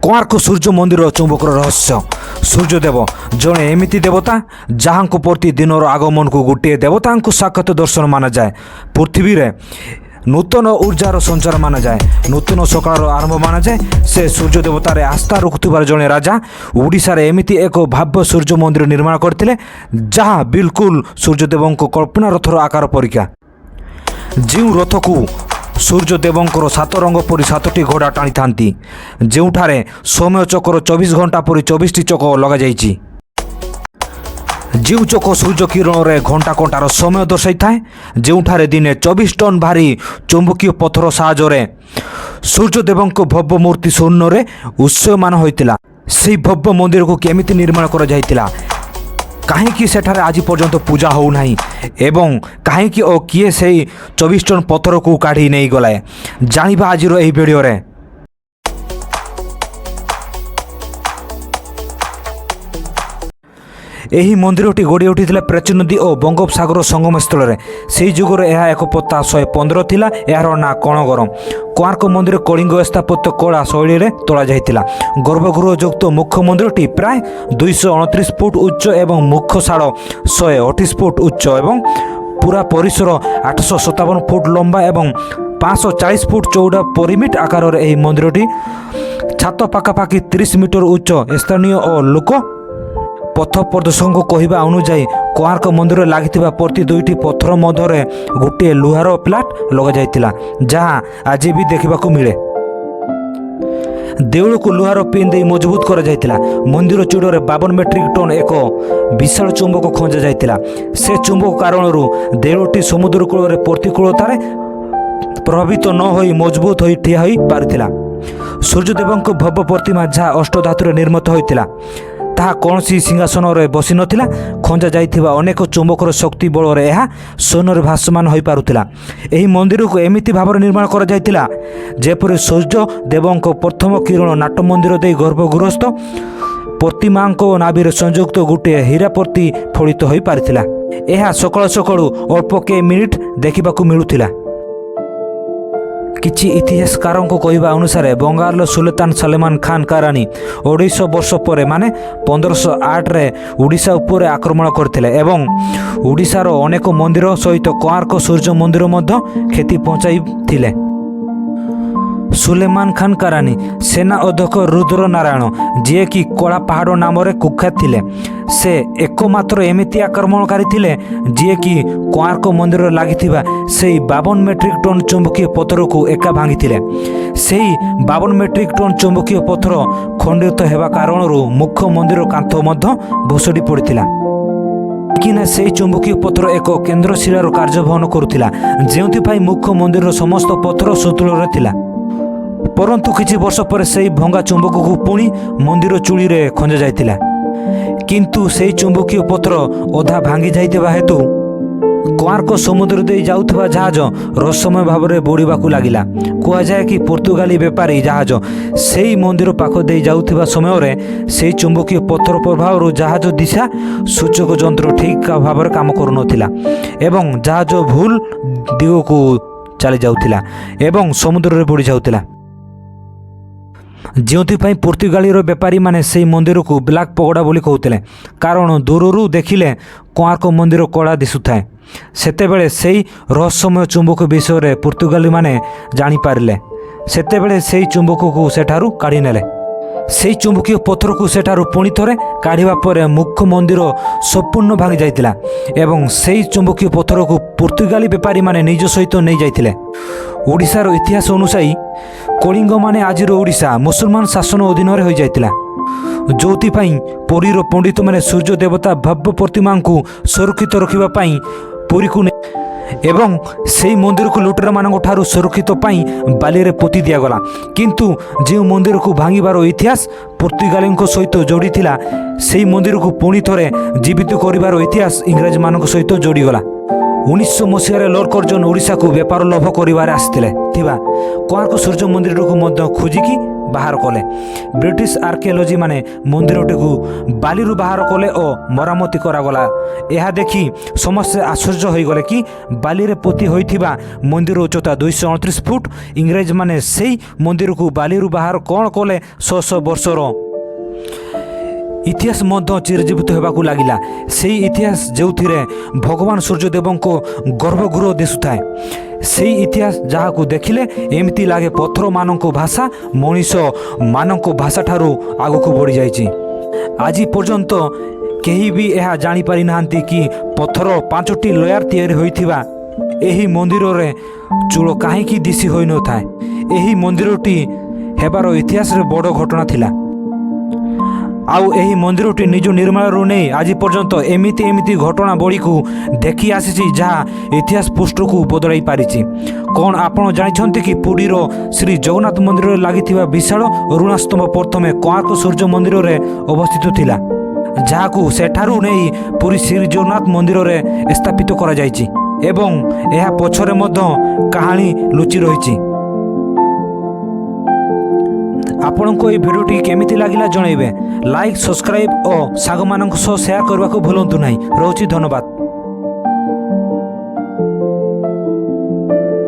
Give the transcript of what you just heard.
कोणार्क सूर्य मंदिर चुंबकर रहस्य। सूर्यदेव जड़े एमती देवता जहाँ प्रति दिन आगमन को गोटे देवता साक्षात दर्शन माना जाए। पृथ्वी रे नूतन ऊर्जार संचार माना जाए, नूतन सकाळ आरंभ माना जाए। से सूर्य देवतार आस्था रखुथिबार जड़े राजा ओडिशार एमती एक भव्य सूर्य मंदिर निर्माण करथिले, जहाँ बिल्कुल सूर्यदेव कल्पना रथर आकार परीक्षा। जो रथ को सूर्यदेवंकर सात रंग परी सातटी घोड़ा टाणी थांती, जोठारे समय चक्र 24 घंटा परी 24टी चक लगा जाइछि। जो चक सूर्य किरण रे घंटा घंटार समय दर्शाई थाए, जोठारे दिने 24 टन भारी चुंबकीय पथर साहाय्य सूर्यदेवंक भव्य मूर्ति स्वर्ण रे उत्सवमान होइतिला। सेही भव्य मंदिर को केमिति निर्माण करा जाइतिला, कहीं सेठारे आज पर्यंत पूजा हो नहीं, एवं कहीं और किए से 24 टन पत्थर को काढ़ी नहीं गलाए, जानिबा आज यही वीडियो रे। यही मंदिरटी गढ़ी उठी प्राचीन नदी और बंगोपसागर संगम स्थल में। से जुगर यह एक पत्ता 115 थिला। यार ना कणगर। कोणार्क मंदिर कलिंग स्थापत्य कला शैली में तोड़ा जाइतिला। गर्भगृह युक्त मुख्य मंदिरटी प्राय 229 फुट उच्च एवं मुख्य शाड़ 128 फुट उच्च एवं पूरा परिसर 857 फुट लंबा एवं 540 फुट चौड़ा परिमिट आकार यह मंदिरटी छात पाखापाखि 30 मीटर उच्च। स्थानीय और लोक पथ प्रदर्शन को कहवा अनुजाई कोणार्क मंदिर लगी प्रति 2टी पत्थर मध्य गोटे लुहार प्लाट लग जाइतिला, जहाँ आज भी देखा मिले। देउल को लुहार पिन दे मजबूत कर जाइतिला। मंदिर चूड़े 52 मेट्रिक टन एक विशाल चुंबक खंजा जाइतिला। से चुंबक कारण देउलटी समुद्र कूल प्रतिकूलतार प्रभावित न होई मजबूत होई ठिया होई पारिथिला। सूर्यदेवंक भव्य प्रतिमा जहाँ अष्टधातुरे निर्मित होइतिला, ताहा कौनसी सिंहासन में बसी नथिला। खंजा जाइथिबा अनेक चुंबकर शक्ति बल रे यह सोनर भासमान हो पारुथिला। एही मंदिर को एमिति भाव निर्माण करा जाइथिला जेपरि सूर्य देवंक प्रथम किरण नाट्य मंदिर दे गर्भगृहस्थ प्रतिमा नाभिर संयुक्त गोटे हीरा प्रति फलित हो पारिथिला। यह सकाळ सकाळू अल्प के मिनिट देखा मिलुथिला। किछि इतिहासकारों को कहवा अनुसार बंगाल सुल्तान सलेमान खान करानी 250 वर्ष पर माने 1508 रे ओडिशा उपर आक्रमण करथिले एवं ओडिशार अनेक मंदिर सहित कोणार्क सूर्य मंदिर मध्य क्षति पहुंचाई थिले। सुलेमान खान करानी सेना अध्यक्ष रुद्र नारायण जी कि कला पहाड़ नाम कुख्यात थिले, से एकमात्र एमिति आक्रमणकारी थिले जी कि कोणार्क मंदिर लगी 52 मेट्रिक टन चुंबकीय पत्थर को एका भांगी थिले। से 52 मेट्रिक टन चुंबकीय पत्थर खंडित होगा कारण मुख्य मंदिर कांथ मध्य भुसुड़ी पड़ता कि से चुंबकीय पत्थर एक केन्द्रशिलार कार्यवहन करुला, जो मुख्य मंदिर समस्त पत्थर सुतुल थिला। परंतु किछि वर्ष पर से भंगा चुंबक को पुणी मंदिर चूड़ी रे खंजा जाइतिला, किंतु से चुंबकीय पत्थर अधा भांगी जाइतिबा हेतु कोणार्क समुद्र दे जाउथबा जहाज रहस्यमय भाव में बुड़ीबाकू लागिला। कह जाए कि पुर्तगाली बेपारी जहाज से मंदिर पाख दे जाउथबा समय रे से चुंबकीय पत्थर प्रभाव जहाज दिशा सूचक जंत्र ठीक भाव में काम करू नथिला एवं जहाज भूल दिग को चली जाउथिला एवं समुद्र रे बुड़ी जाउथिला। जो पुर्तगाली बेपारी माने से मंदिर को ब्लैक पगोड़ा बोली कहते, कारण दूररू देखिले कोणार्क मंदिर कला दिशुए। सेतेबेले से रहस्यमय चुंबक विषय रे पुर्तगाली माने जानी पारिले। सेतेबेले से चुंबक को सेठारु काढ़ी नेले। से चुंबकीय पत्थर को सेठारु पुणी थरे काढ़िबा परे मुख्य मंदिर संपूर्ण भांगी जाइतिला एवं से चुंबकीय पत्थर को पुर्तगाली बेपारी माने निज सहित नहीं जाइतिले। ओडिशार इतिहास अनुसायी कलिंग माने आजिर ओडिशा मुसलमान शासन अधीन हो जाइतिला, जोथिपाई पुरीर पंडित माने सूर्य देवता भव्य प्रतिमा को सुरक्षित रखिबा पाई पुरी को एवं से मंदिर को लुटेरा मानक ठारू सुरक्षित पाई बाली रे पोती दिया गला। किंतु जो मंदिर को भांगिबार इतिहास पुर्तगाली सहित जोड़ी थिला, से मंदिर को पुणी थरे जीवित करिबार इतिहास इंग्रज मानक सहित जोड़ी गला। ଉଣେଇଶହ ମସିହାରେ ଲର୍ଡ କର୍ଜନ ଓଡ଼ିଶାକୁ ବେପାର ଲୋଭ କରିବାରେ ଆସିଥିଲେ ଥିବା କୋଣାର୍କ ସୂର୍ଯ୍ୟ ମନ୍ଦିରଟିକୁ ମଧ୍ୟ ଖୋଜିକି ବାହାର କଲେ। ବ୍ରିଟିଶ ଆର୍କିଓଲୋଜି ମାନେ ମନ୍ଦିରଟିକୁ ବାଲିରୁ ବାହାର କଲେ ଓ ମରାମତି କରାଗଲା। ଏହା ଦେଖି ସମସ୍ତେ ଆଶ୍ଚର୍ଯ୍ୟ ହୋଇଗଲେ କି ବାଲିରେ ପୋତି ହୋଇଥିବା ମନ୍ଦିର ଉଚ୍ଚତା 238 ଫୁଟ। ଇଂରେଜମାନେ ସେହି ମନ୍ଦିରକୁ ବାଲିରୁ ବାହାର କ'ଣ କଲେ? ଶହ ଶହ ବର୍ଷର ଇତିହାସ ମଧ୍ୟ ଚିରଜୀବିତ ହେବାକୁ ଲାଗିଲା। ସେହି ଇତିହାସ ଯେଉଁଥିରେ ଭଗବାନ ସୂର୍ଯ୍ୟଦେବଙ୍କ ଗର୍ଭଗୃହ ଦିଶୁଥାଏ। ସେହି ଇତିହାସ ଯାହାକୁ ଦେଖିଲେ ଏମିତି ଲାଗେ ପଥରମାନଙ୍କ ଭାଷା ମଣିଷମାନଙ୍କ ଭାଷାଠାରୁ ଆଗକୁ ବଢ଼ିଯାଇଛି। ଆଜି ପର୍ଯ୍ୟନ୍ତ କେହି ବି ଏହା ଜାଣିପାରିନାହାନ୍ତି କି ପଥର 5ଟି ଲେୟାର ତିଆରି ହୋଇଥିବା ଏହି ମନ୍ଦିରରେ ଚୂଳ କାହିଁକି ଦିଶି ହୋଇନଥାଏ। ଏହି ମନ୍ଦିରଟି ହେବାର ଇତିହାସରେ ବଡ଼ ଘଟଣା ଥିଲା। ଆଉ ଏହି ମନ୍ଦିରଟି ନିଜ ନିର୍ମାଣରୁ ନେଇ ଆଜି ପର୍ଯ୍ୟନ୍ତ ଏମିତି ଘଟଣାବଳୀକୁ ଦେଖି ଆସିଛି ଯାହା ଇତିହାସ ପୃଷ୍ଠକୁ ବଦଳାଇ ପାରିଛି। କ'ଣ ଆପଣ ଜାଣିଛନ୍ତି କି ପୁରୀର ଶ୍ରୀ ଜଗନ୍ନାଥ ମନ୍ଦିରରେ ଲାଗିଥିବା ବିଶାଳ ଅରୁଣାସ୍ତମ୍ଭ ପ୍ରଥମେ କୋଣାର୍କ ସୂର୍ଯ୍ୟ ମନ୍ଦିରରେ ଅବସ୍ଥିତ ଥିଲା, ଯାହାକୁ ସେଠାରୁ ନେଇ ପୁରୀ ଶ୍ରୀ ଜଗନ୍ନାଥ ମନ୍ଦିରରେ ସ୍ଥାପିତ କରାଯାଇଛି ଏବଂ ଏହା ପଛରେ ମଧ୍ୟ କାହାଣୀ ଲୁଚି ରହିଛି। ଆପଣଙ୍କୁ ଏହି ଭିଡ଼ିଓଟି କେମିତି ଲାଗିଲା ଜଣାଇବେ। ଲାଇକ୍, ସବସ୍କ୍ରାଇବ୍ ଓ ସାଙ୍ଗମାନଙ୍କ ସହ ସେୟାର କରିବାକୁ ଭୁଲନ୍ତୁ ନାହିଁ। ରହୁଛି, ଧନ୍ୟବାଦ।